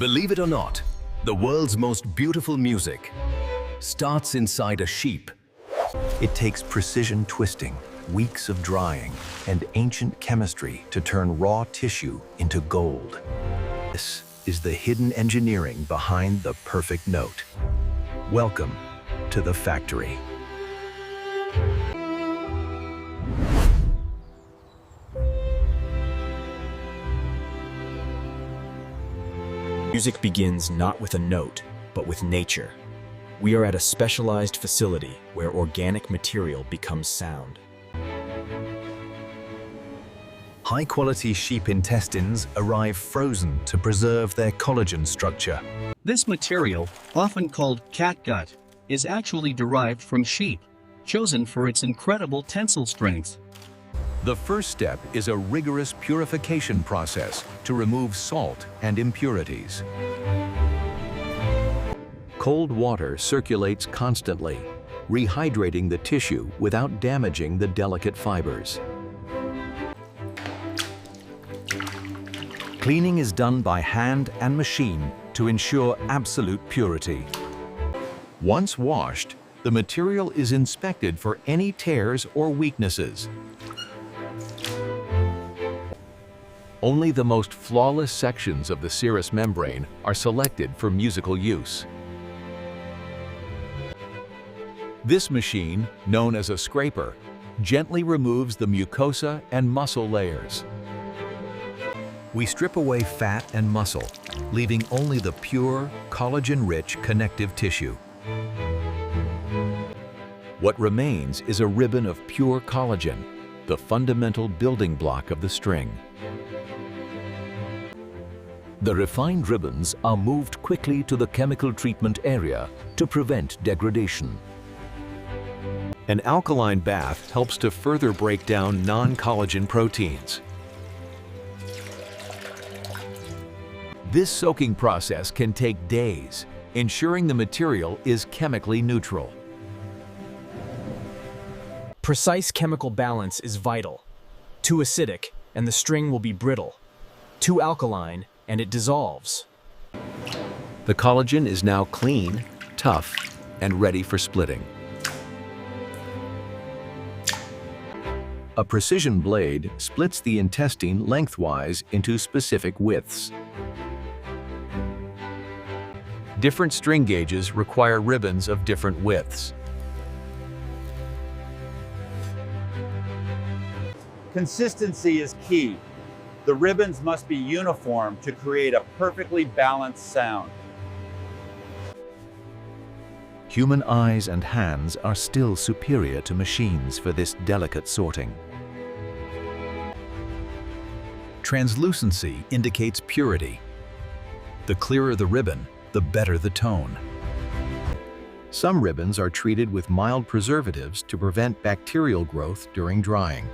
Believe it or not, the world's most beautiful music starts inside a sheep. It takes precision twisting, weeks of drying, and ancient chemistry to turn raw tissue into gold. This is the hidden engineering behind the perfect note. Welcome to the factory. Music begins not with a note, but with nature. We are at a specialized facility where organic material becomes sound. High-quality sheep intestines arrive frozen to preserve their collagen structure. This material, often called catgut, is actually derived from sheep, chosen for its incredible tensile strength. The first step is a rigorous purification process to remove salt and impurities. Cold water circulates constantly, rehydrating the tissue without damaging the delicate fibers. Cleaning is done by hand and machine to ensure absolute purity. Once washed, the material is inspected for any tears or weaknesses. Only the most flawless sections of the serous membrane are selected for musical use. This machine, known as a scraper, gently removes the mucosa and muscle layers. We strip away fat and muscle, leaving only the pure, collagen-rich connective tissue. What remains is a ribbon of pure collagen, the fundamental building block of the string. The refined ribbons are moved quickly to the chemical treatment area to prevent degradation. An alkaline bath helps to further break down non-collagen proteins. This soaking process can take days, ensuring the material is chemically neutral. Precise chemical balance is vital. Too acidic, and the string will be brittle. Too alkaline, and it dissolves. The collagen is now clean, tough, and ready for splitting. A precision blade splits the intestine lengthwise into specific widths. Different string gauges require ribbons of different widths. Consistency is key. The ribbons must be uniform to create a perfectly balanced sound. Human eyes and hands are still superior to machines for this delicate sorting. Translucency indicates purity. The clearer the ribbon, the better the tone. Some ribbons are treated with mild preservatives to prevent bacterial growth during drying.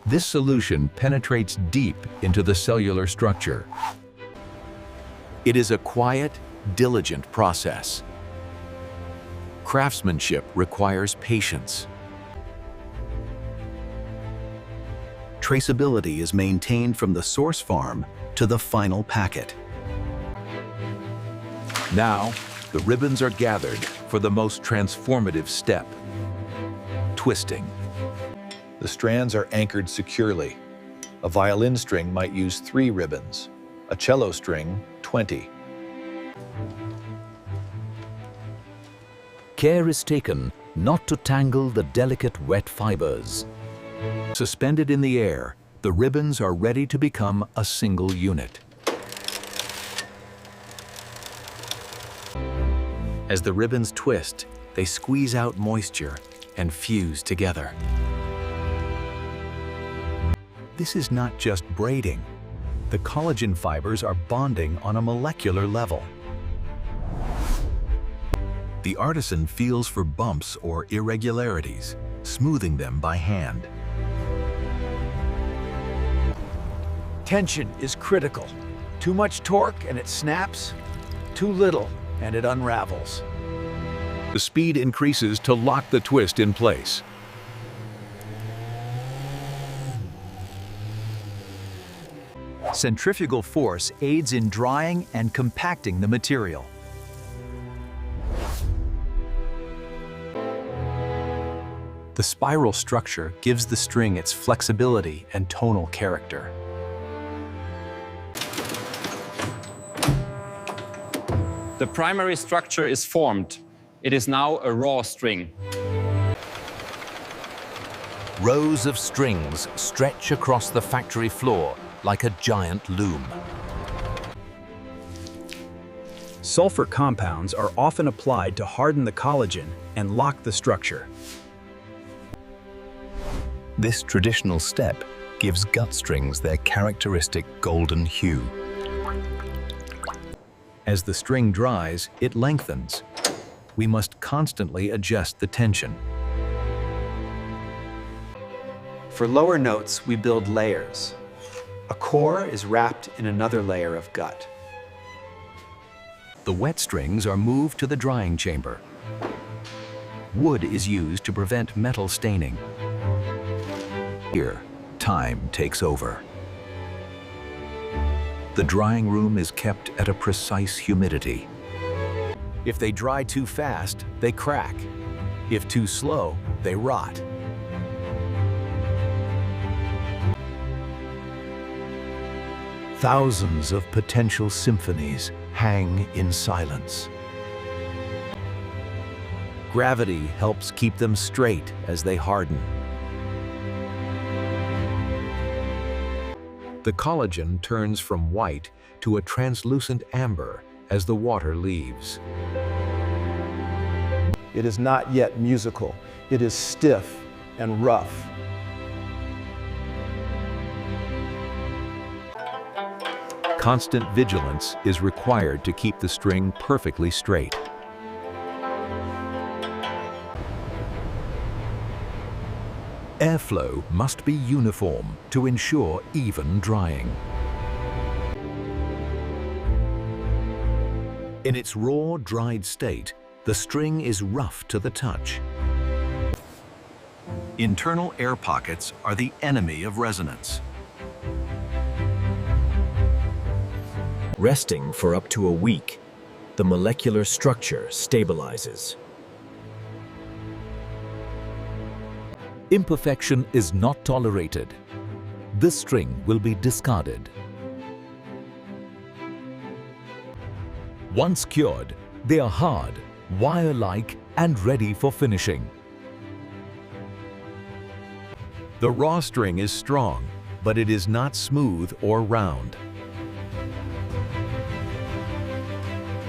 This solution penetrates deep into the cellular structure. It is a quiet, diligent process. Craftsmanship requires patience. Traceability is maintained from the source farm to the final packet. Now, the ribbons are gathered for the most transformative step: twisting. The strands are anchored securely. A violin string might use 3 ribbons, a cello string 20. Care is taken not to tangle the delicate wet fibers. Suspended in the air, the ribbons are ready to become a single unit. As the ribbons twist, they squeeze out moisture and fuse together. This is not just braiding. The collagen fibers are bonding on a molecular level. The artisan feels for bumps or irregularities, smoothing them by hand. Tension is critical. Too much torque and it snaps. Too little and it unravels. The speed increases to lock the twist in place. Centrifugal force aids in drying and compacting the material. The spiral structure gives the string its flexibility and tonal character. The primary structure is formed. It is now a raw string. Rows of strings stretch across the factory floor like a giant loom. Sulfur compounds are often applied to harden the collagen and lock the structure. This traditional step gives gut strings their characteristic golden hue. As the string dries, it lengthens. We must constantly adjust the tension. For lower notes, we build layers. A core is wrapped in another layer of gut. The wet strings are moved to the drying chamber. Wood is used to prevent metal staining. Here, time takes over. The drying room is kept at a precise humidity. If they dry too fast, they crack. If too slow, they rot. Thousands of potential symphonies hang in silence. Gravity helps keep them straight as they harden. The collagen turns from white to a translucent amber as the water leaves. It is not yet musical. It is stiff and rough. Constant vigilance is required to keep the string perfectly straight. Airflow must be uniform to ensure even drying. In its raw, dried state, the string is rough to the touch. Internal air pockets are the enemy of resonance. Resting for up to a week, the molecular structure stabilizes. Imperfection is not tolerated. This string will be discarded. Once cured, they are hard, wire-like and ready for finishing. The raw string is strong, but it is not smooth or round.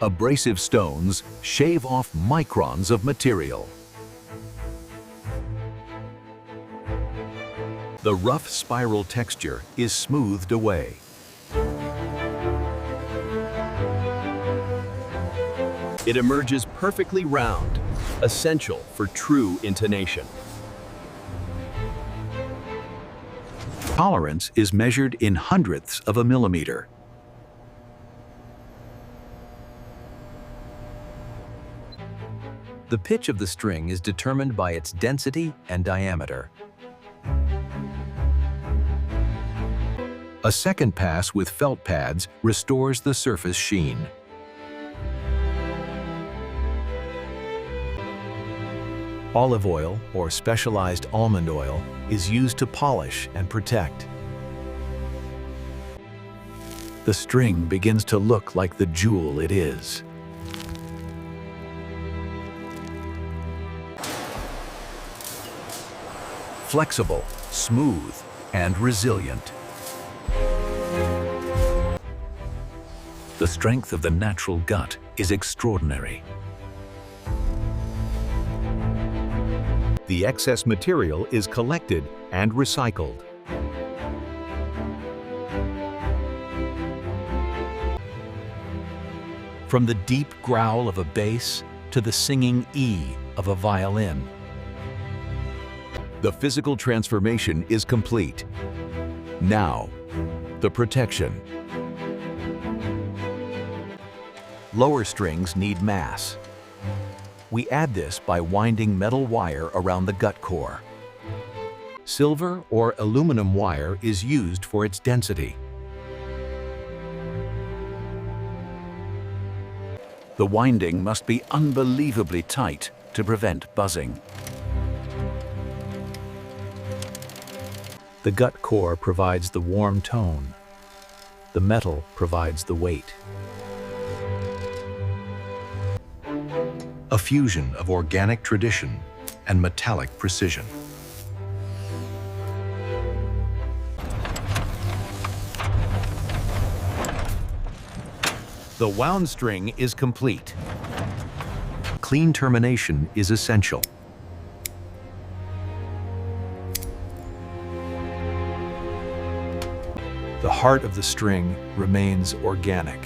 Abrasive stones shave off microns of material. The rough spiral texture is smoothed away. It emerges perfectly round, essential for true intonation. Tolerance is measured in hundredths of a millimeter. The pitch of the string is determined by its density and diameter. A second pass with felt pads restores the surface sheen. Olive oil or specialized almond oil is used to polish and protect. The string begins to look like the jewel it is. Flexible, smooth, and resilient. The strength of the natural gut is extraordinary. The excess material is collected and recycled. From the deep growl of a bass to the singing E of a violin. The physical transformation is complete. Now, the protection. Lower strings need mass. We add this by winding metal wire around the gut core. Silver or aluminum wire is used for its density. The winding must be unbelievably tight to prevent buzzing. The gut core provides the warm tone. The metal provides the weight. A fusion of organic tradition and metallic precision. The wound string is complete. Clean termination is essential. The heart of the string remains organic.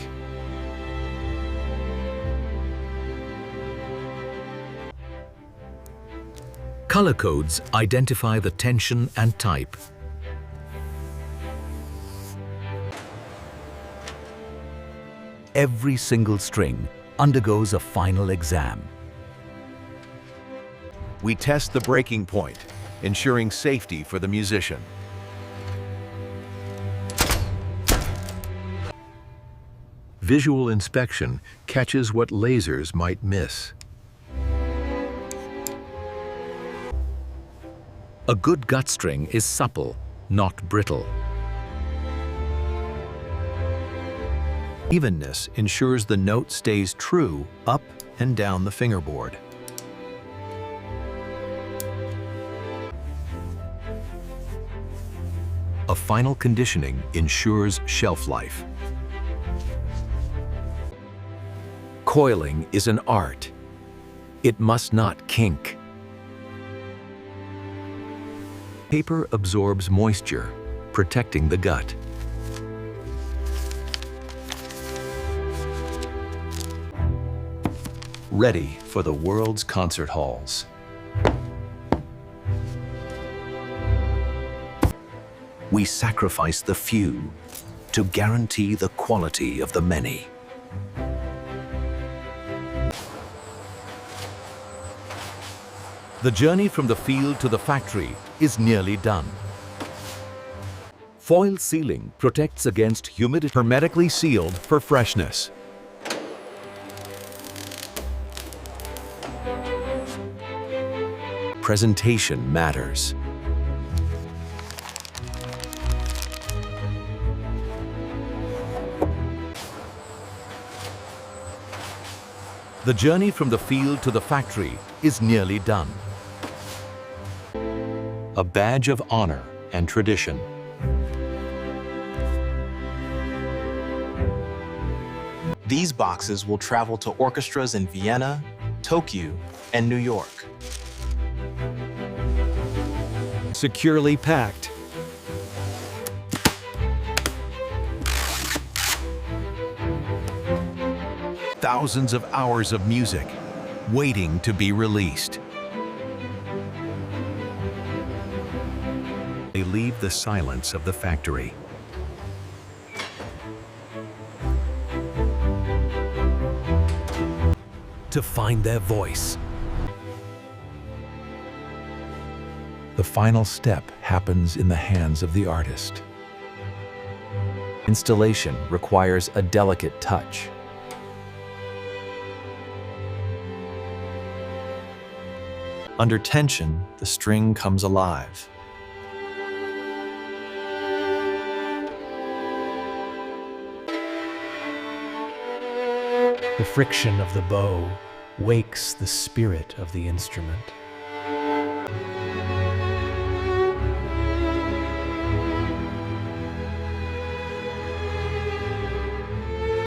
Color codes identify the tension and type. Every single string undergoes a final exam. We test the breaking point, ensuring safety for the musician. Visual inspection catches what lasers might miss. A good gut string is supple, not brittle. Evenness ensures the note stays true up and down the fingerboard. A final conditioning ensures shelf life. Coiling is an art. It must not kink. Paper absorbs moisture, protecting the gut. Ready for the world's concert halls. We sacrifice the few to guarantee the quality of the many. The journey from the field to the factory is nearly done. Foil sealing protects against humidity. Hermetically sealed for freshness. Presentation matters. The journey from the field to the factory is nearly done. A badge of honor and tradition. These boxes will travel to orchestras in Vienna, Tokyo, and New York. Securely packed. Thousands of hours of music waiting to be released. They leave the silence of the factory. To find their voice. The final step happens in the hands of the artist. Installation requires a delicate touch. Under tension, the string comes alive. The friction of the bow wakes the spirit of the instrument.